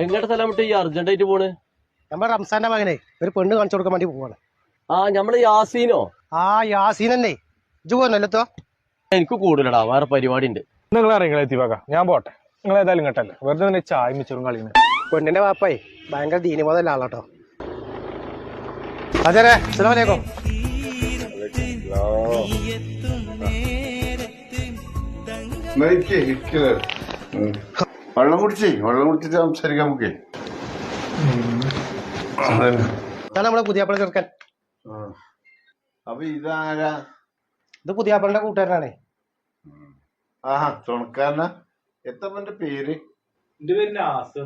എങ്ങോട്ട് സ്ഥലം വിട്ട് ഈ അർജന്റായിട്ട് പോണ്? നമ്മുടെ റംസാന്റെ മകനെ ഒരു പെണ്ണ് കാണിച്ചു കൊടുക്കാൻ വേണ്ടി പോവാണ്. ആ ഞമ്മള് യാസീനോ? ആ യാസീൻ തന്നെ. ഇജ്ജ് പോന്നല്ലോ. എനിക്ക് കൂടുതലടാ, വേറെ പരിപാടി ഉണ്ട്. നിങ്ങൾ അറിയാം എത്തിവാക്ക, ഞാൻ പോട്ടെ. നിങ്ങൾ ഏതായാലും ഇങ്ങോട്ടല്ലേ, വെറുതെ തന്നെ ചായ മിച്ചറും കളിയുന്നത്. പെണ്ണിന്റെ വാപ്പായി ഭയങ്കര ദീനിബോധമല്ല ആളാട്ടോ. അതെ, അസ്സലാമു വെള്ളം കുടിച്ചിട്ട് സംസാരിക്കാം നമുക്ക്. ഇതാണ് നമ്മളെ പുതിയാപ്പള ചെറുക്കൻ. അപ്പൊ ഇതാരാ? ഇത് പുതിയാപ്പളുടെ കൂട്ടുകാരനാണേ. ആഹാ, തുണക്കാരനാ. എത്ര പേര്? എന്റെ പേര് നാസ്.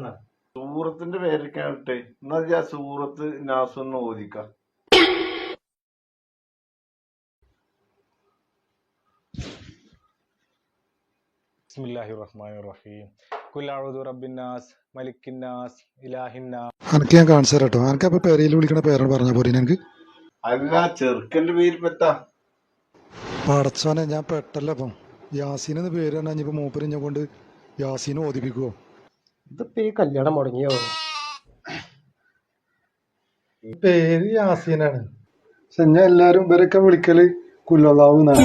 സൂറത്തിന്റെ പേരൊക്കെ ഇട്ടെ. എന്നാ സൂറത്ത് നാസൊന്ന് ഓദിക്കാം. ബിസ്മില്ലാഹിർ റഹ്മാനിർ റഹീം. ഖുൽ അഊദു ബിറബ്ബിന്നാസ് മലിക്കിന്നാസ് ഇലാഹിന്നാസ്. അനക്ക് ഞാൻ കാണിച്ചു തരാം കേട്ടോ. അനക്ക് അപ്പൊ പേരയിൽ വിളിക്കണ പേരാണ് പറഞ്ഞ പോരെ എനിക്ക്? അല്ല, ചെറുക്കന്റെ പേര് പെത്താ. പടച്ചോനെ, ഞാൻ പെട്ടല്ലോ. അപ്പം യാസീൻ എന്ന് പേര് തന്നെ ഇനിയിപ്പോ മൂപ്പര് ഞാൻ കൊണ്ട് യാസീനെ ഓദിപ്പിക്കുവോ? ഇതിപ്പോ ഈ കല്യാണം മുടങ്ങിയോ? പേര് യാസീനാണ്, പക്ഷെ ഞാൻ എല്ലാരും ഇവരൊക്കെ വിളിക്കല് കുല്ലല്ലാഹു എന്നാണ്.